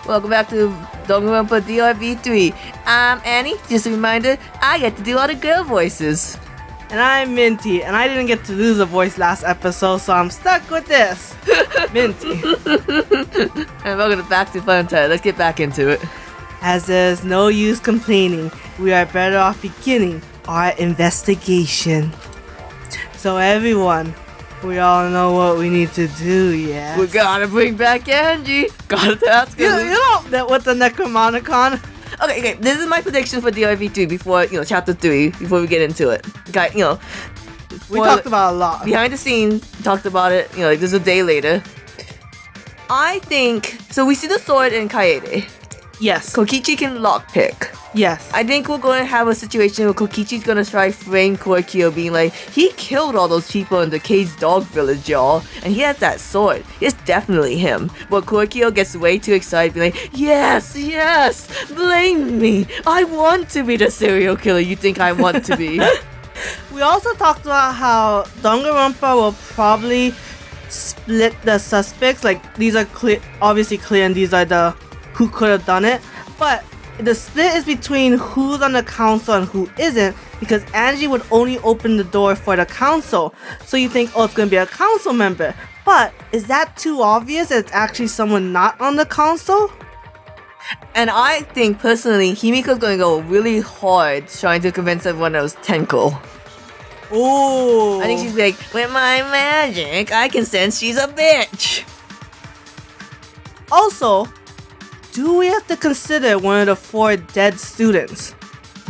Welcome back to Danganronpa DRV3. I'm Annie. Just a reminder, I get to do all the girl voices. And I'm Minty, and I didn't get to lose a voice last episode, so I'm stuck with this. Minty. And welcome back to FunUntitled. Let's get back into it. As there's no use complaining, we are better off beginning our investigation. So everyone, we all know what we need to do, yes? We gotta bring back Angie. Gotta ask her. You know that with the Necromonicon? Okay, this is my prediction for DRV3 before, chapter 3, before we get into it. Okay, We talked about a lot. Behind the scenes, talked about it, this is a day later. I think, so we see the sword in Kaede. Yes. Kokichi can lockpick. Yes. I think we're going to have a situation where Kokichi's going to try frame Koikyo being like, he killed all those people in the caged dog village, y'all, and he has that sword. It's definitely him. But Koikyo gets way too excited, being like, yes, blame me. I want to be the serial killer you think I want to be. We also talked about how Danganronpa will probably split the suspects. Like, these are obviously clear, and these are the who could have done it. But the split is between who's on the council and who isn't, because Angie would only open the door for the council. So you think, oh, it's going to be a council member. But is that too obvious that it's actually someone not on the council? And I think, personally, Himiko's going to go really hard trying to convince everyone it was Tenko. Oh. I think she's like, with my magic, I can sense she's a bitch. Also, do we have to consider one of the 4 dead students?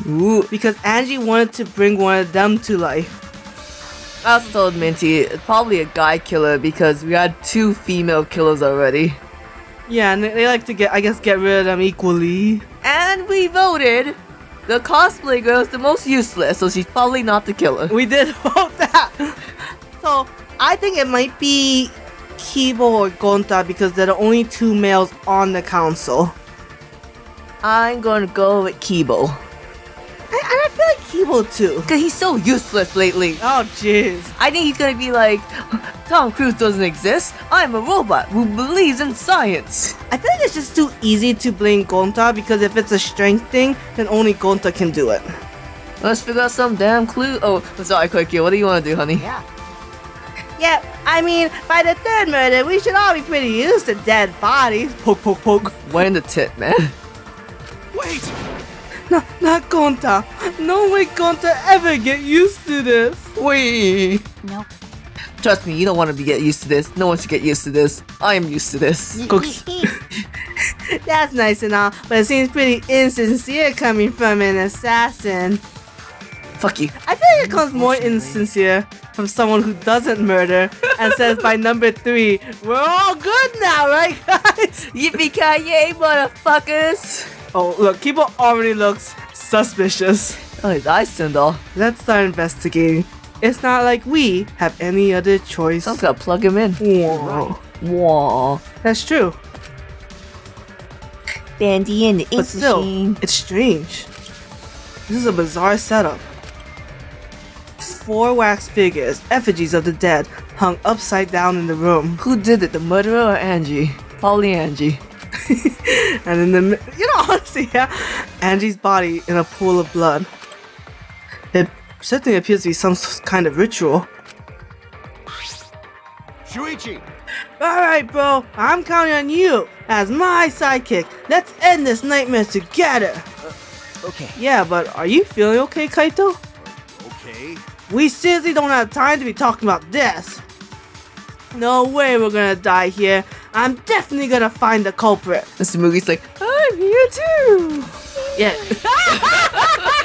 Ooh. Because Angie wanted to bring one of them to life. I also told Minty, it's probably a guy killer because we had 2 female killers already. Yeah, and they like to get rid of them equally. And we voted the cosplay girl is the most useless, so she's probably not the killer. We did vote that. So, I think it might be Kibo or Gonta because they're the only 2 males on the council. I'm gonna go with Kibo. And I feel like Kibo too. Because he's so useless lately. Oh, jeez. I think he's gonna be like, Tom Cruise doesn't exist. I'm a robot who believes in science. I feel like it's just too easy to blame Gonta because if it's a strength thing, then only Gonta can do it. Let's figure out some damn clue. Oh, sorry, Koikyo. What do you want to do, honey? Yeah, I mean, by the 3rd murder, we should all be pretty used to dead bodies. Poke, poke, poke. What in the tit, man? Wait! No, not Gonta. No way Gonta ever get used to this. Wee. Nope. Trust me, you don't want to get used to this. No one should get used to this. I am used to this. That's nice and all, but it seems pretty insincere coming from an assassin. Fuck you. I feel like it comes more insincere from someone who doesn't murder and says by number 3, we're all good now, right, guys? Yippee-ki-yay, motherfuckers! Oh, look, Kibo already looks suspicious. Oh, his eyes turned off. Let's start investigating. It's not like we have any other choice. Someone's gotta plug him in. Whoa. Whoa. That's true. Bandy in the ink But still, machine. it's strange. This is a bizarre setup. 4 wax figures, effigies of the dead, hung upside down in the room. Who did it, the murderer or Angie? Probably Angie. And in the honestly, yeah, Angie's body in a pool of blood. It certainly appears to be some kind of ritual. Shuichi! Alright, bro, I'm counting on you as my sidekick. Let's end this nightmare together. Okay. Yeah, but are you feeling okay, Kaito? Okay. We seriously don't have time to be talking about this. No way we're gonna die here. I'm definitely gonna find the culprit. Mr. Mugi's like, I'm here too! Yeah.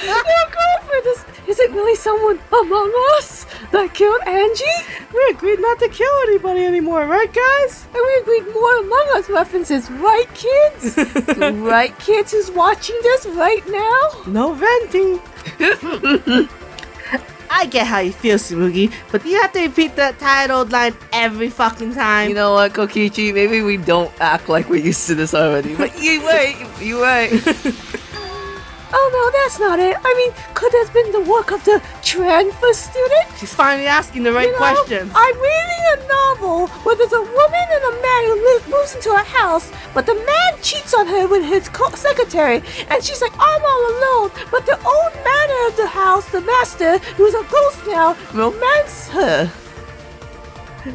No culprit! Is it really someone among us that killed Angie? We agreed not to kill anybody anymore, right, guys? And we agreed more Among Us references, right, kids? Right, kids who's watching this right now? No venting. I get how you feel, Sumugi, but do you have to repeat that titled line every fucking time? You know what, Kokichi? Maybe we don't act like we're used to this already. But you're right. You're right. Oh no, that's not it. I mean, could have been the work of the transfer student? She's finally asking the right questions. I'm reading a novel where there's a woman and a man who moves into a house, but the man cheats on her with his secretary, and she's like, I'm all alone, but the old manor of the house, the master, who's a ghost now, romances her.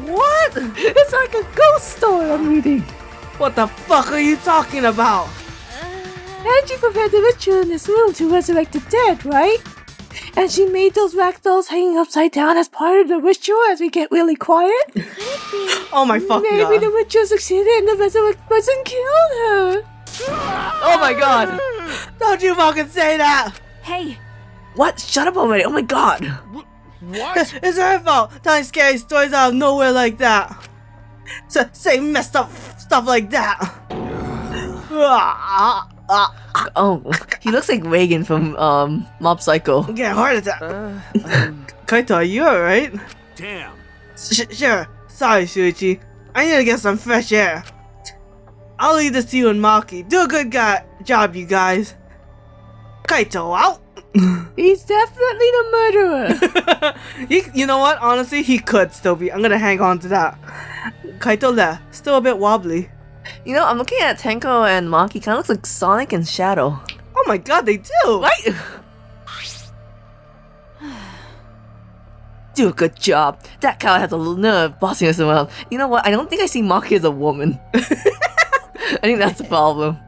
What? It's like a ghost story I'm reading. What the fuck are you talking about? Angie prepared the ritual in this room to resurrect the dead, right? And she made those ragdolls hanging upside down as part of the ritual as we get really quiet. Could it be? Oh my fuck Maybe god. the ritual succeeded and the resurrect person killed her. Oh my god. Don't you fucking say that! Hey, What? Shut up already. Oh my god. What? It's her fault telling scary stories out of nowhere like that. Say messed up stuff like that. Oh, he looks like Reagan from Mob Psycho. I'm getting a heart attack. Kaito, are you alright? Damn. Sure. Sorry, Shuichi. I need to get some fresh air. I'll leave this to you and Maki. Do a good job, you guys. Kaito out. He's definitely the murderer. You know what? Honestly, he could still be. I'm gonna hang on to that. Kaito left. Still a bit wobbly. You know, I'm looking at Tenko and Maki. Kind of looks like Sonic and Shadow. Oh my god, they do! Right? Do a good job. That cow has a little nerve bossing us around. You know what? I don't think I see Maki as a woman. I think that's the problem.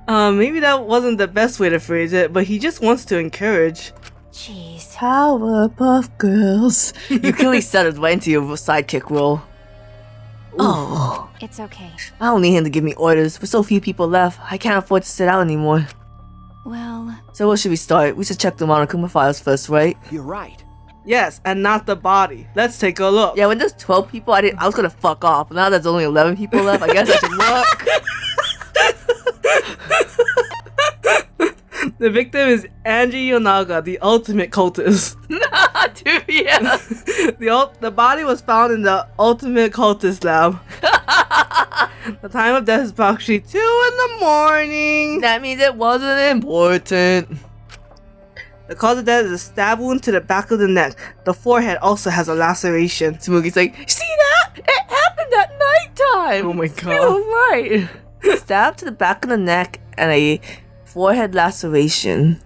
Maybe that wasn't the best way to phrase it, but he just wants to encourage. jeez. Powerpuff Girls. You clearly settled right into your sidekick role. Oh, It's okay. I don't need him to give me orders. With so few people left, I can't afford to sit out anymore. Well, So where should we start? We should check the Monokuma files first, right? You're right. Yes, and not the body. Let's take a look. Yeah, when there's 12 people, I was gonna fuck off. Now there's only 11 people left, I guess I should look. The victim is Angie Yonaga, the ultimate cultist. Dude, yeah. The body was found in the ultimate cultist lab. The time of death is approximately 2 in the morning. That means it wasn't important. The cause of death is a stab wound to the back of the neck. The forehead also has a laceration. Smokey's like, see that? It happened at nighttime. Oh my You're right. Stab to the back of the neck and a forehead laceration.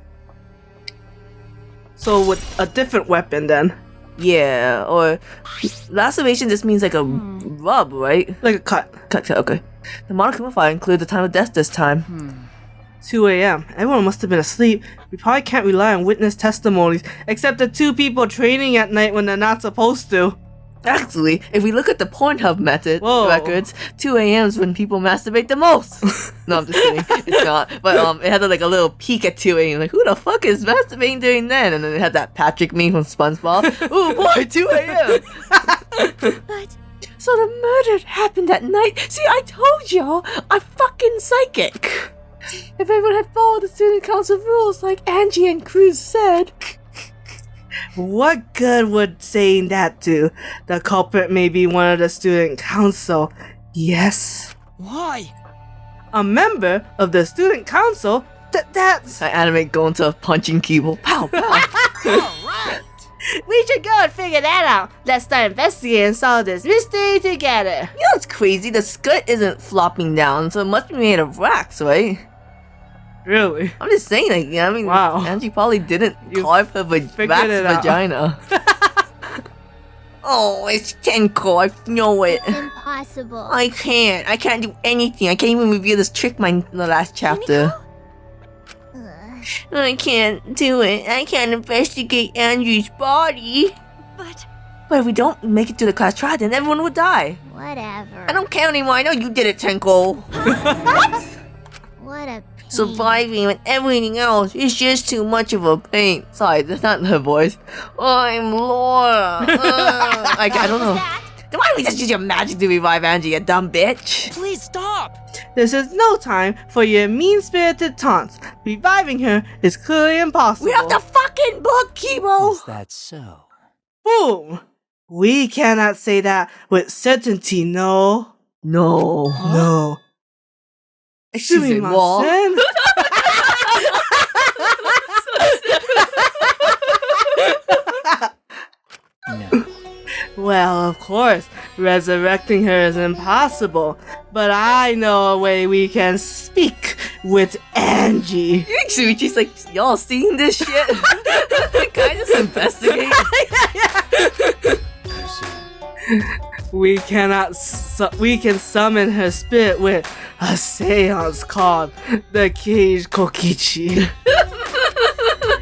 So with a different weapon then. Yeah, or laceration just means like a rub, right? Like a cut. Cut, okay. The Monokuma file include the time of death this time. 2 a.m. Everyone must have been asleep. We probably can't rely on witness testimonies, except the 2 people training at night when they're not supposed to. Actually, if we look at the Pornhub method Whoa. records, 2 a.m. is when people masturbate the most. No, I'm just kidding. It's not. But it had like a little peek at 2 a.m. Like, who the fuck is masturbating during then? And then it had that Patrick meme from SpongeBob. Ooh boy, 2 a.m. but So the murder happened at night. See, I told y'all, I'm fucking psychic. If everyone had followed the student council rules like Angie and Cruz said. What good would saying that do? The culprit may be one of the student council. Yes. Why? A member of the student council? That's... I animate going to a punching keyboard. Pow, pow. Alright! We should go and figure that out. Let's start investigating and solve this mystery together. You know what's crazy? The skirt isn't flopping down, so it must be made of wax, right? Really? I'm just saying, like, yeah, I mean, Wow. Angie probably didn't You carve her figured wax it out. vagina. Oh, it's Tenko, I know it. it's impossible. I can't do anything. I can't even review this trick in the last chapter. Ugh. I can't do it. I can't investigate Andrew's body. But But if we don't make it to the class trial, then everyone would die. whatever. I don't care anymore. I know you did it, Tenko. What a pain. Surviving with everything else is just too much of a pain. Sorry, that's not her voice. I'm Laura. I don't know. Then why don't we just use your magic to revive Angie, you dumb bitch? Please stop! This is no time for your mean-spirited taunts. Reviving her is clearly impossible. We have the fucking book, Kibo! Is that so? Boom! We cannot say that with certainty, no. No. No. Excuse me, what? Sumimasen. No. Well, of course, resurrecting her is impossible, but I know a way we can speak with Angie. Shuichi's like, y'all seen this shit? Can I just investigate? We can summon her spirit with a séance called the Cage Kokichi.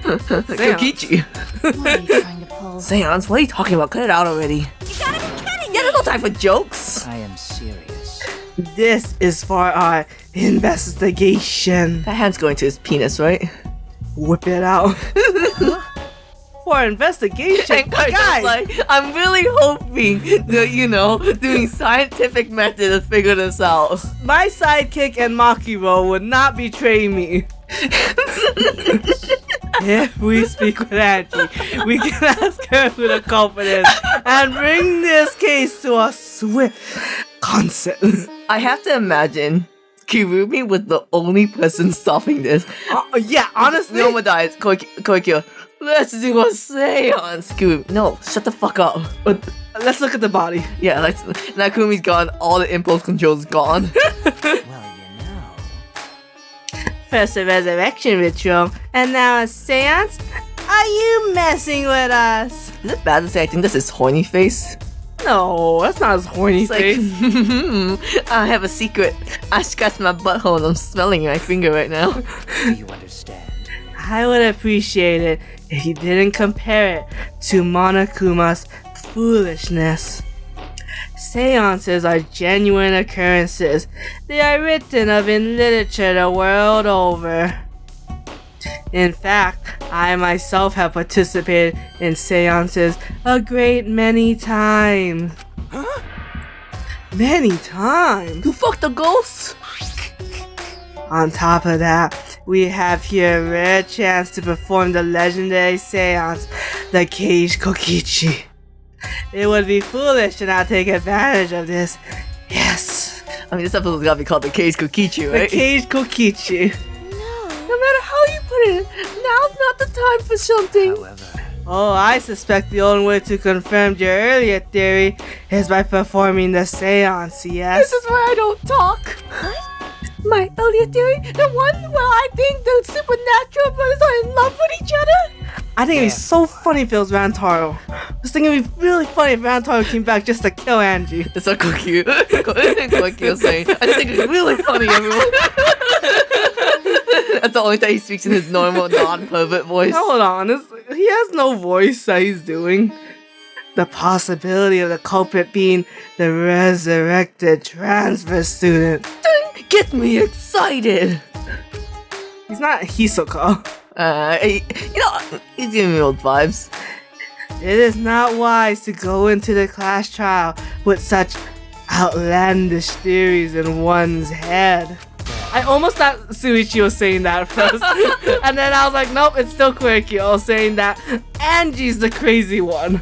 Kokichi. What are you trying to pull? Seance, what are you talking about? Cut it out already. You gotta be kidding! Yeah, there's no time for jokes. I am serious. This is for our investigation. That hand's going to his penis, right? Whip it out. For investigation, And Kaito's like, I'm really hoping that, doing scientific method to figure this out. my sidekick and Makiro would not betray me. If we speak with Angie, we can ask her who the culprit is and bring this case to a swift consent. I have to imagine Kirumi was the only person stopping this. Yeah, honestly. Noma dies. Koikyo, let's do a seance. Kirumi, no, shut the fuck up. Let's look at the body. Yeah, now Kurumi's gone. All the impulse control's gone. Well, you know. First a resurrection ritual, and now a seance? Are you messing with us? Is it bad to say I think this is horny face? No, that's not his horny It's like, face. I have a secret. I scratched my butthole and I'm smelling my finger right now. Do you understand? I would appreciate it if you didn't compare it to Monokuma's foolishness. Seances are genuine occurrences. They are written of in literature the world over. In fact, I myself have participated in seances a great many times. Huh? Many times. You fucked a ghost? On top of that, we have here a rare chance to perform the legendary seance, the Cage Kokichi. It would be foolish to not take advantage of this. Yes, I mean, this episode's gotta be called the Cage Kokichi, the right? Cage Kokichi. No matter how you put it, now's not the time for something. However, Oh, I suspect the only way to confirm your earlier theory is by performing the seance, yes? This is why I don't talk. My earlier theory, the one where I think the supernatural brothers are in love with each other. I think it'd be so funny if it was Rantaro. I was thinking it'd be really funny if Rantaro came back just to kill Angie. It's so cute. Kokyo saying, I just think it's really funny, everyone. That's the only time he speaks in his normal non-pervert voice. Hold on, he has no voice that he's doing. The possibility of the culprit being the resurrected transfer student. Get me excited. He's not Hisoka. He's giving me old vibes. It is not wise to go into the class trial with such outlandish theories in one's head. I almost thought Suichi was saying that first. And then I was like, nope, it's still Koikyo saying that Angie's the crazy one.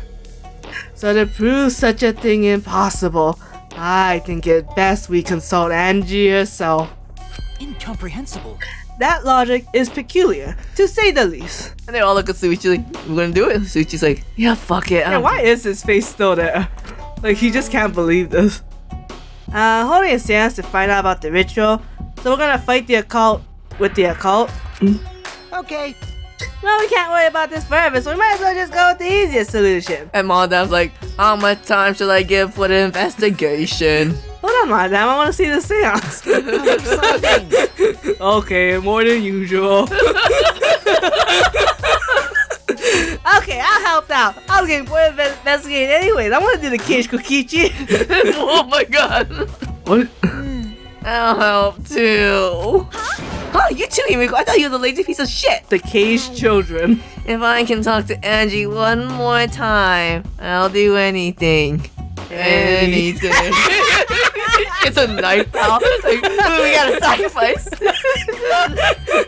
So to prove such a thing impossible, I think it best we consult Angie herself. incomprehensible. That logic is peculiar, to say the least. And they all look at Suichi like, we're gonna do it? Suichi's like, yeah, fuck it. Yeah, why is his face still there? Like, he just can't believe this. Holding a seance to find out about the ritual. So we're gonna fight the occult with the occult. Okay. Well, we can't worry about this forever, so we might as well just go with the easiest solution. And Madam's like, how much time should I give for the investigation? Hold on, madam, I want to see the seance. Something. Okay, more than usual. Okay, I'll help out. I was getting bored of investigating anyways. I want to do the cage Kokichi. Oh my god. What? I'll help too. Huh? You too, Himiko. I thought you was a lazy piece of shit. The caged children. If I can talk to Angie one more time, I'll do anything. Anything. It's a knife out. Like, we gotta sacrifice.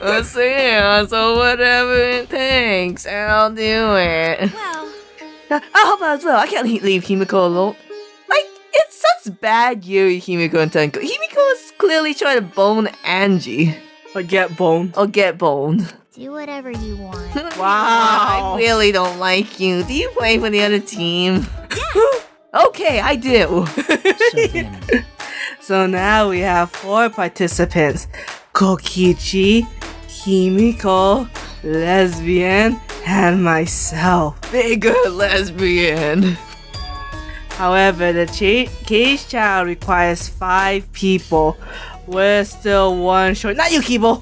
A seance or whatever it takes. I'll do it. Well, I'll help out as well. I can't leave Himiko alone. Like, it's such bad Yuri, Himiko, and Tenko. Himiko is clearly trying to bone Angie. Or get boned. Or get boned. Do whatever you want. Wow. I really don't like you. Do you play for the other team? Okay, I do. So then, So now we have 4 participants. Kokichi, Himiko, Lesbian, and myself. Bigger lesbian. However, the cage child requires 5 people. We're still 1 short. Not you, Kibo!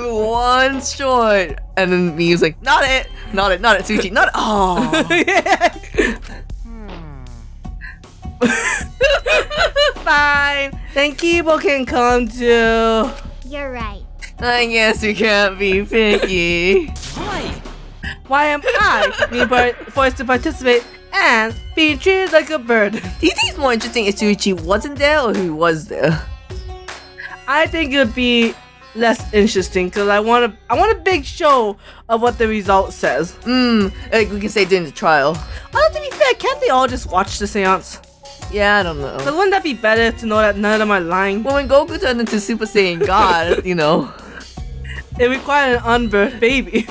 One short. And then me was like, not it, Suchi, not it. Oh. Fine. Then Kibo can come too. You're right. I guess you can't be picky. why? Why am I being forced to participate and being treated like a bird? Do you think it's more interesting if Suichi wasn't there or who was there? I think it would be less interesting because I want a big show of what the result says. Like we can say during the trial. Although to be fair, can't they all just watch the séance? Yeah, I don't know. But wouldn't that be better to know that none of them are lying? Well, when Goku turned into Super Saiyan God, you know. It required an unbirthed baby.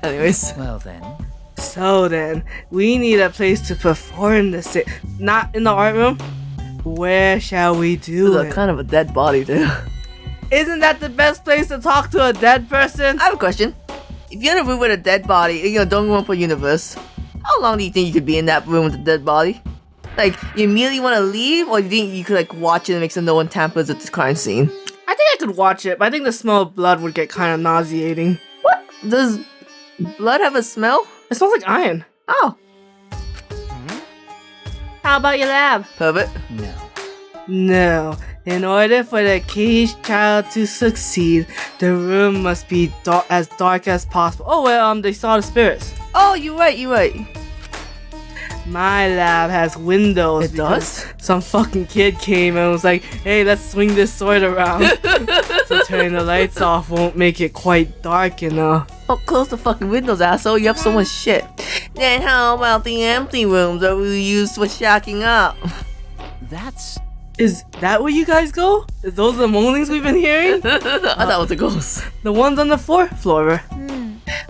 Anyways. Well then, So then, we need a place to perform this. Not in the art room. Where shall we do There's it? a kind of a dead body there. Isn't that the best place to talk to a dead person? I have a question. If you're in a room with a dead body, you know, Danganronpa universe, how long do you think you could be in that room with a dead body? Like, you immediately want to leave, or do you think you could like watch it and make sure no one tampers with the crime scene? I think I could watch it, but I think the smell of blood would get kind of nauseating. What? Does blood have a smell? It smells like iron. Oh, How about your lab? pervert. no. No. In order for the cage child to succeed, the room must be as dark as possible. Oh, well, they saw the spirits. Oh, you're right. My lab has windows. It because does? Some fucking kid came and was like, hey, let's swing this sword around. So turning the lights off won't make it quite dark enough. Oh, close the fucking windows, asshole. You have so much shit. Then how about the empty rooms that we use for shacking up? That's Is that where you guys go? Is those the moanings we've been hearing? I thought it was a ghost. The ones on the 4th floor.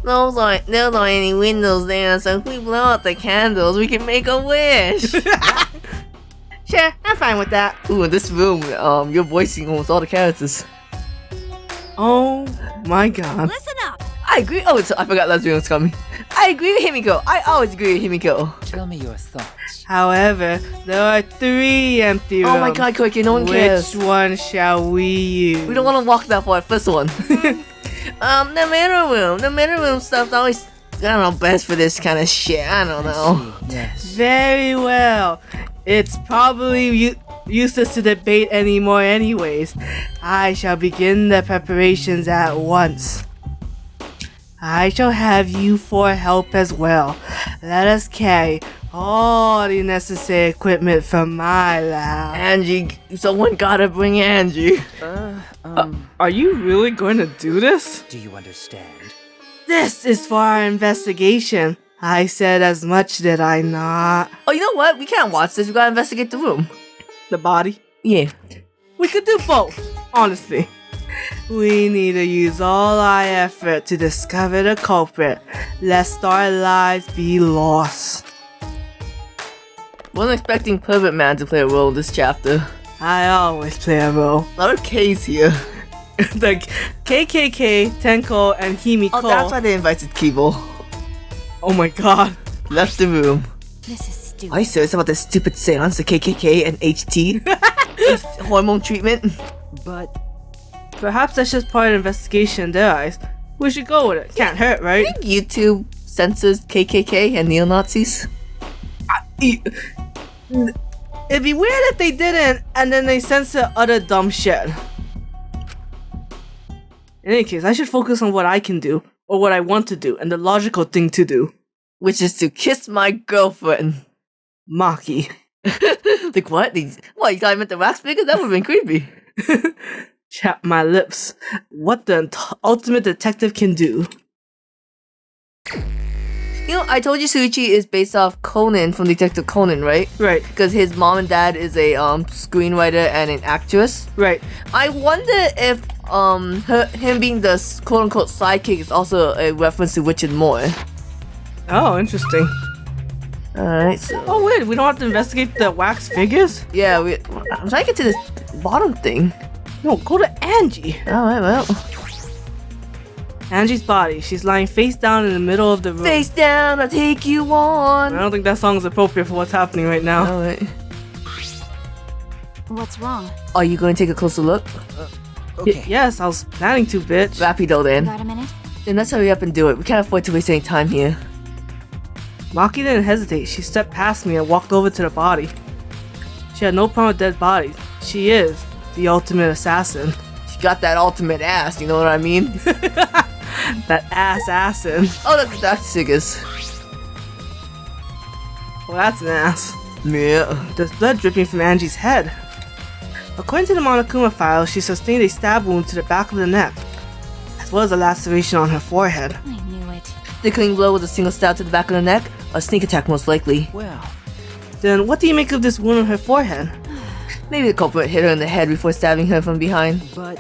There aren't any windows there, so if we blow out the candles, we can make a wish. Sure, I'm fine with that. Ooh, in this room, you're voicing almost all the characters. Oh my god. Listen up. I agree. Oh, I forgot Lesbian was coming. I agree with Himiko. I always agree with Himiko. tell me your thoughts. However, there are 3 empty rooms. Oh my god, Koiki, no one cares. Which one shall we use? We don't want to walk that far. First one. The middle room. The middle room stuff's always, I don't know, best for this kind of shit. I don't know. Yes. Very well. It's probably useless to debate anymore anyways. I shall begin the preparations at once. I shall have you 4 help as well. Let us carry all the necessary equipment from my lab. Angie, someone gotta bring Angie. Are you really going to do this? Do you understand? This is for our investigation. I said as much, did I not? Oh, you know what? We can't watch this. We gotta investigate the room. The body? Yeah. We could do both, honestly. We need to use all our effort to discover the culprit, lest our lives be lost. Wasn't expecting Pervert Man to play a role in this chapter. I always play a role. A lot of K's here. The KKK, Tenko, and Himiko. Oh, that's why they invited Kibo. Oh my god. Left the room. This is stupid. Are you serious about this stupid seance, the KKK and HT? This hormone treatment? But Perhaps that's just part of the investigation in their eyes. We should go with it. Can't hurt, right? I think YouTube censors KKK and neo-Nazis. It'd be weird if they didn't, and then they censor other dumb shit. In any case, I should focus on what I can do, or what I want to do, and the logical thing to do. Which is to kiss my girlfriend. Maki. Like what? What, you got him at the wax figure? That would've been creepy. Chap my lips. What the ultimate detective can do. You know, I told you Suichi is based off Conan from Detective Conan, right? Right, Because his mom and dad is a screenwriter and an actress. right. I wonder if him being the quote-unquote sidekick is also a reference to Richard Moore. Oh, interesting. Alright, so... Oh, wait, we don't have to investigate the wax figures? Yeah, I'm trying to get to this bottom thing. No, go to Angie. Alright, well... Angie's body. She's lying face down in the middle of the room. Face down, I'll take you I on. don't think that song is appropriate for what's happening right now. Alright. What's wrong? Are you going to take a closer look? Okay. Yes, I was planning to, bitch. Rapido then. Got a minute? Then let's hurry up and do it. We can't afford to waste any time here. Maki didn't hesitate. She stepped past me and walked over to the body. She had no problem with dead bodies. She is the ultimate assassin. She got that ultimate ass, you know what I mean? That assassin. Oh, look, that's Siggers. Well, that's an ass. Yeah. There's blood dripping from Angie's head. According to the Monokuma file, she sustained a stab wound to the back of the neck, as well as a laceration on her forehead. I knew it. The killing blow was a single stab to the back of the neck, a sneak attack most likely. Well, Then what do you make of this wound on her forehead? Maybe the culprit hit her in the head before stabbing her from behind. but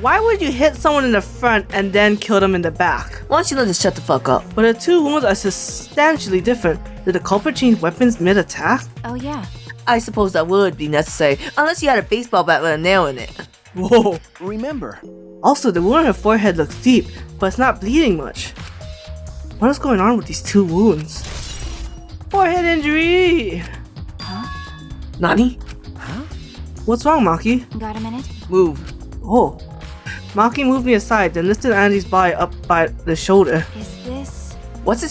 Why would you hit someone in the front and then kill them in the back? Why don't you let us shut the fuck up? But the two wounds are substantially different. Did the culprit change weapons mid-attack? Oh, yeah. I suppose that would be necessary, unless you had a baseball bat with a nail in it. Whoa. remember, Also, the wound on her forehead looks deep, but it's not bleeding much. What is going on with these two wounds? Forehead injury! Nani? What's wrong, Maki? Got a minute? Move. Oh. Maki moved me aside, then lifted Angie's body up by the shoulder. Is this... What's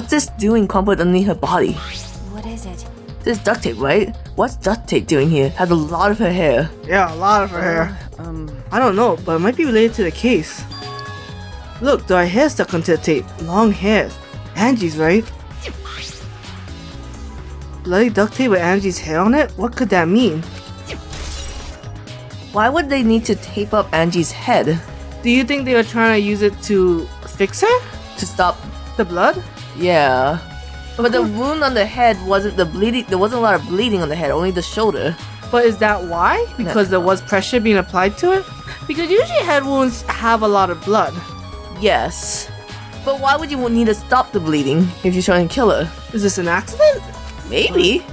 this doing crumpled underneath her body? What is it? This is duct tape, right? What's duct tape doing here? Has a lot of her hair. Yeah, a lot of her hair. I don't know, but it might be related to the case. Look, there are hairs stuck onto the tape. Long hairs. Angie's, right? Bloody duct tape with Angie's hair on it? What could that mean? Why would they need to tape up Angie's head? Do you think they were trying to use it to fix her? To stop? The blood? Yeah. But the wound on the head wasn't the bleeding. There wasn't a lot of bleeding on the head, only the shoulder. But is that why? Because there was pressure being applied to it? Because usually head wounds have a lot of blood. Yes. But why would you need to stop the bleeding if you're trying to kill her? Is this an accident? Maybe.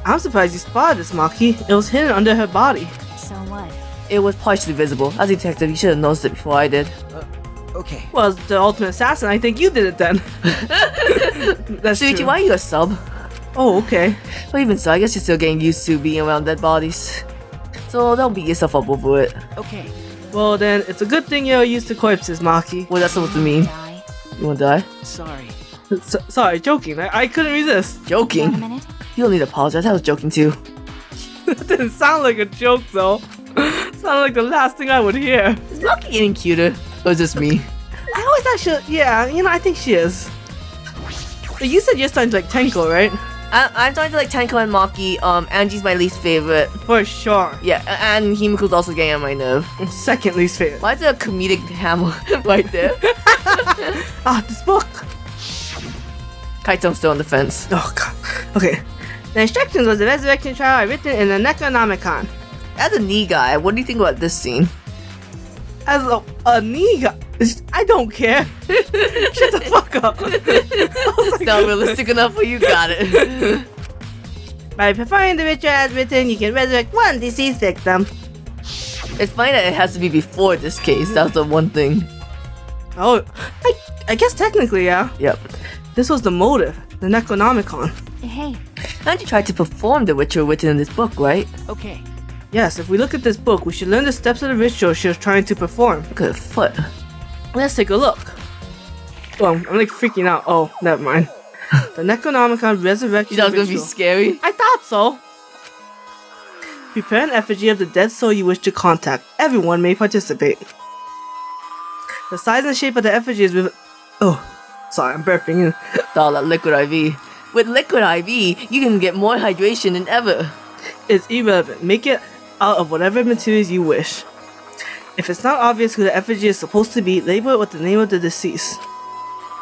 I'm surprised you spotted this, Maki. It was hidden under her body. So what? It was partially visible. As a detective, you should have noticed it before I did. okay. Well, as the ultimate assassin, I think you did it then. That's Suichi, true. why are you a sub? Oh, okay. But even so, I guess you're still getting used to being around dead bodies. So don't beat yourself up over it. Okay. Well then, it's a good thing you're used to corpses, Maki. What that's supposed to mean? Die. You wanna die? Sorry. Sorry, joking. I couldn't resist. Got a Joking? minute? You don't need to apologize. I was joking too. That didn't sound like a joke though. Sounded like the last thing I would hear. Is Maki getting cuter? Or is this me? I always thought I think she is. But you said you're starting to like Tenko, right? I'm starting to like Tanko and Maki. Angie's my least favorite. For sure. Yeah, and Himiko's also getting on my nerve. Second least favorite. Why is there a comedic hammer right there? Ah, this book. Kaito's still on the fence. Oh god. Okay. The instructions was the resurrection trial written in the Necronomicon. As a knee guy, what do you think about this scene? As a knee guy, I don't care. Shut the fuck up. It's not realistic enough for you, got it. By performing the ritual as written, you can resurrect one deceased victim. It's funny that it has to be before this case. That's the one thing. Oh, I guess technically, yeah. Yep. This was the motive, the Necronomicon. Hey, Angie tried to perform the ritual written in this book, right? Okay. Yes, if we look at this book, we should learn the steps of the ritual she was trying to perform. Look at her foot. Let's take a look. Oh, I'm like freaking out. Oh, never mind. The Necronomicon resurrection You thought it was gonna be ritual. scary? I thought so. Prepare an effigy of the dead soul you wish to contact. Everyone may participate. The size and shape of the effigy is with... Oh, sorry, I'm burping. It's all that liquid IV. With liquid IV, you can get more hydration than ever. It's irrelevant. Make it out of whatever materials you wish. If it's not obvious who the effigy is supposed to be, label it with the name of the deceased.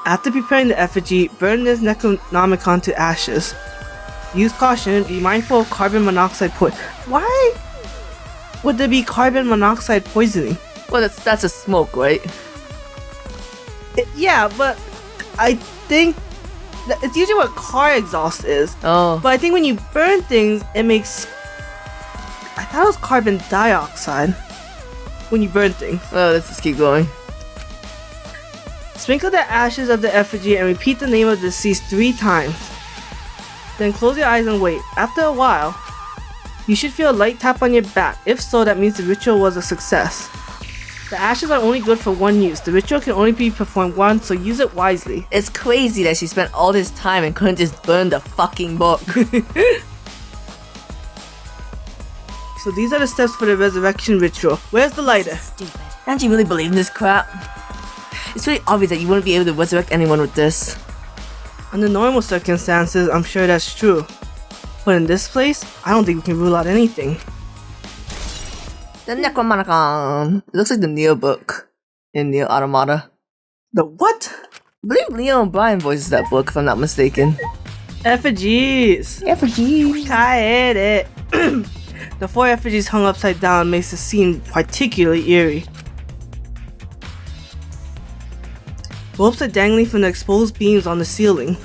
After preparing the effigy, burn this Necronomicon to ashes. Use caution, be mindful of carbon monoxide Why? would there be carbon monoxide poisoning? Well, that's a smoke, right? Yeah, but I think it's usually what car exhaust is. Oh. But I think when you burn things, it makes. I thought it was carbon dioxide when you burn things. Well, let's just keep going. Sprinkle the ashes of the effigy and repeat the name of the deceased 3 times. Then close your eyes and wait. After a while, you should feel a light tap on your back. If so, that means the ritual was a success. The ashes are only good for 1 use. The ritual can only be performed once, so use it wisely. It's crazy that she spent all this time and couldn't just burn the fucking book. So these are the steps for the resurrection ritual. Where's the lighter? Stupid. Angie really believe in this crap? It's really obvious that you wouldn't be able to resurrect anyone with this. Under normal circumstances, I'm sure that's true. But in this place, I don't think we can rule out anything. The Necromonicon. It looks like the Neo book in Neo Automata. The what? I believe Leo O'Brien voices that book, if I'm not mistaken. Effigies! Effigy. Kaede! The 4 effigies hung upside down makes the scene particularly eerie. Ropes are dangling from the exposed beams on the ceiling.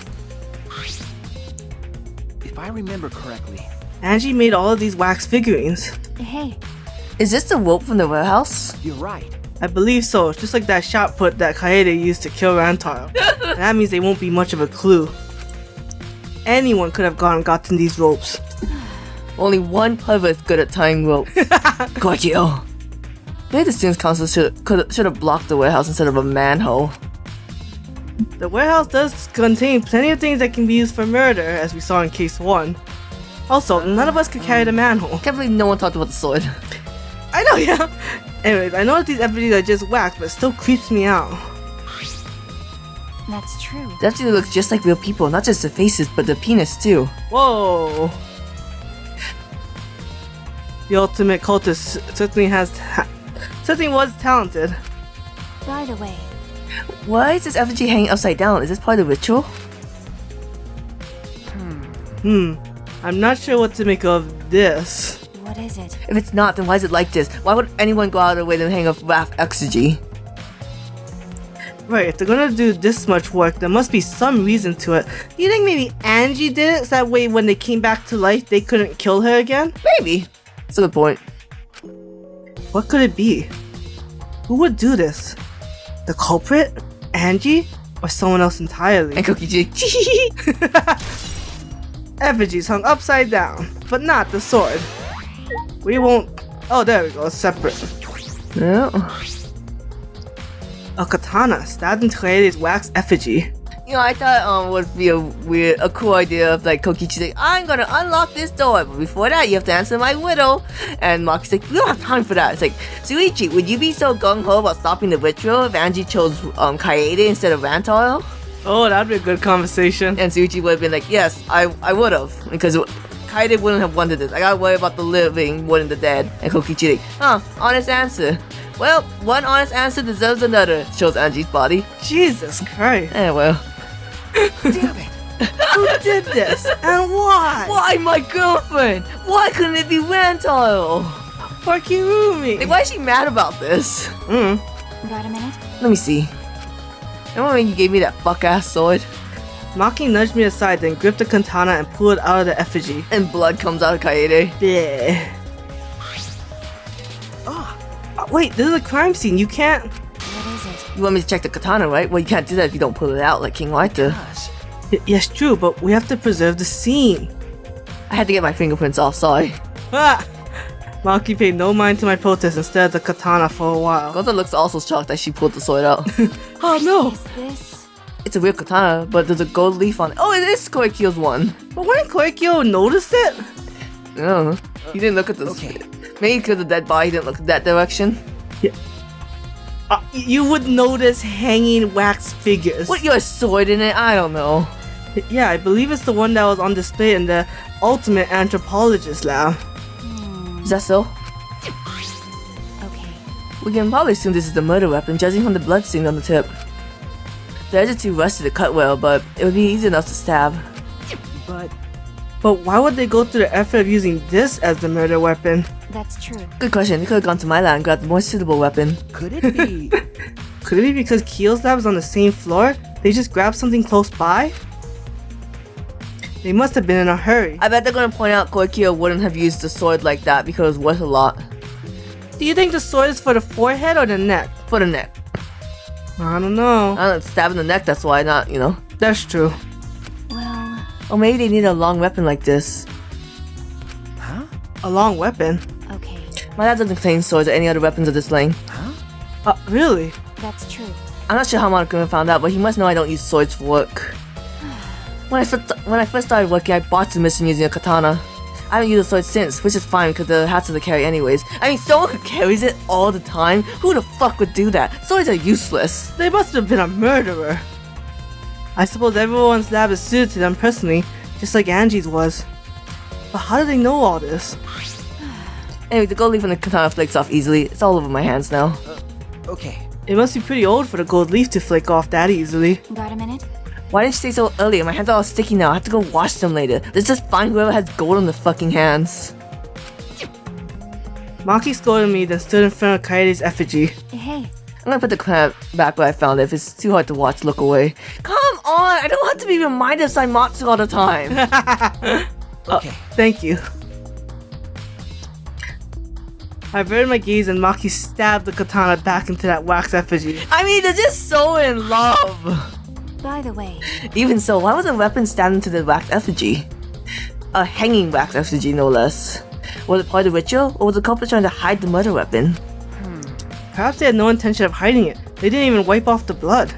If I remember correctly, Angie made all of these wax figurines. Hey, Is this the rope from the warehouse? you're right. I believe so, just like that shot put that Kaede used to kill Rantaro. That means they won't be much of a clue. Anyone could have gone and gotten these ropes. Only one pervert's good at tying rope. Gorgio. Maybe the students council should have blocked the warehouse instead of a manhole. The warehouse does contain plenty of things that can be used for murder, as we saw in case 1. Also, none of us could carry the manhole. Can't believe no one talked about the sword. I know, yeah. Anyways, I know that these effigies are just wax, but it still creeps me out. that's true. They actually look just like real people, not just the faces, but the penis too. Whoa. The ultimate cultist certainly was talented. By the way, Why is this effigy hanging upside down? Is this part of the ritual? I'm not sure what to make of this. what is it? If it's not, then why is it like this? Why would anyone go out of their way to hang a raft exegy? Right, if they're gonna do this much work, there must be some reason to it. Do you think maybe Angie did it so that way when they came back to life, they couldn't kill her again? Maybe. That's a good point. What could it be? Who would do this? The culprit? Angie? Or someone else entirely? And Kokichi. Effigies hung upside down, but not the sword. We won't. Oh, there we go, it's separate. Yeah. A katana stabbed into Kaede's wax effigy. You know, I thought would be a cool idea of like Kokichi like, I'm gonna unlock this door, but before that you have to answer my riddle. And Maki's like, we don't have time for that. It's like, Suichi, would you be so gung-ho about stopping the ritual if Angie chose Kaede instead of Rantaro? Oh, that'd be a good conversation. And Suichi would have been like, yes, I would have, because Kaede wouldn't have wanted this. I gotta worry about the living more than the dead. And Kokichi like, honest answer. Well, one honest answer deserves another. Shows Angie's body. Jesus Christ. Well. Damn it! Who did this? And why? Why my girlfriend? Why couldn't it be Rantaro? For Kirumi. Like, why is she mad about this? Got a minute? Let me see. Remember when you gave me that fuck-ass sword? Maki nudged me aside, then gripped the katana and pulled it out of the effigy. And blood comes out of Kaede. Yeah. Wait, this is a crime scene. You can't. What is it? You want me to check the katana, right? Well, you can't do that if you don't pull it out like King Waita. Gosh, Yes, true, but we have to preserve the scene. I had to get my fingerprints off, sorry. Ah! Maki paid no mind to my protest and stared at the katana for a while. Gota looks also shocked that she pulled the sword out. Oh no! Is this? It's a real katana, but there's a gold leaf on it. Oh, it is Koikyo's one. But wouldn't Koikyo notice it? No, he didn't look at this. Okay. Maybe because the dead body didn't look that direction. You would notice hanging wax figures. What, your sword in it? I don't know. Yeah, I believe it's the one that was on display in the Ultimate Anthropologist lab. Is that so? Okay. We can probably assume this is the murder weapon, judging from the blood stain on the tip. The edge is too rusty to cut well, but it would be easy enough to stab. but But why would they go through the effort of using this as the murder weapon? That's true. Good question. They could have gone to my lab and got a more suitable weapon. Could it be? Could it be because Keel's lab is on the same floor? They just grabbed something close by? They must have been in a hurry. I bet they're gonna point out Koikyo wouldn't have used the sword like that because it's worth a lot. Do you think the sword is for the forehead or the neck? For the neck. I don't know. I don't stab in the neck, that's why not, you know. That's true. Well, Or maybe they need a long weapon like this. Huh? A long weapon. okay. My lab doesn't contain swords or any other weapons of this length. Really? That's true. I'm not sure how Monokuma found out, but he must know I don't use swords for work. When I first started working, I botched the mission using a katana. I haven't used a sword since, which is fine because the hassle to carry anyways. I mean, someone who carries it all the time? Who the fuck would do that? Swords are useless. They must have been a murderer. I suppose everyone's lab is suited to them personally, just like Angie's was. But how do they know all this? Anyway, the gold leaf and the katana flakes off easily. It's all over my hands now. Okay. It must be pretty old for the gold leaf to flake off that easily. Got a minute? Why didn't you say so earlier? My hands are all sticky now. I have to go wash them later. Let's just find whoever has gold on the fucking hands. Maki scolded me, then stood in front of Kaede's effigy. Hey, I'm gonna put the clamp back where I found it. If it's too hard to watch, look away. Come on! I don't have to be reminded of Saimatsu all the time. Okay. Thank you. I averted my gaze and Maki stabbed the katana back into that wax effigy. I mean, they're just so in love. by the way, Even so, why was the weapon stabbed into the wax effigy? A hanging wax effigy, no less. Was it part of the ritual, or was the culprit trying to hide the murder weapon? Perhaps they had no intention of hiding it. They didn't even wipe off the blood.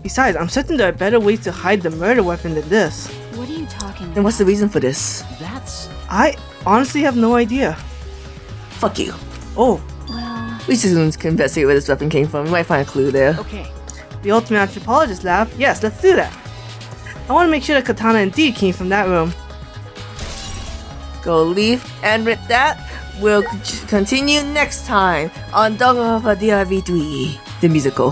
Besides, I'm certain there are better ways to hide the murder weapon than this. what are you talking Then about? what's the reason for this? That's... I honestly have no idea. Fuck you. Oh, Well, We should investigate where this weapon came from. We might find a clue there. Okay. the ultimate anthropologist lab? Yes, let's do that. I want to make sure the katana indeed came from that room. Go leave and with that, we'll continue next time on Danganronpa DRV3, the musical.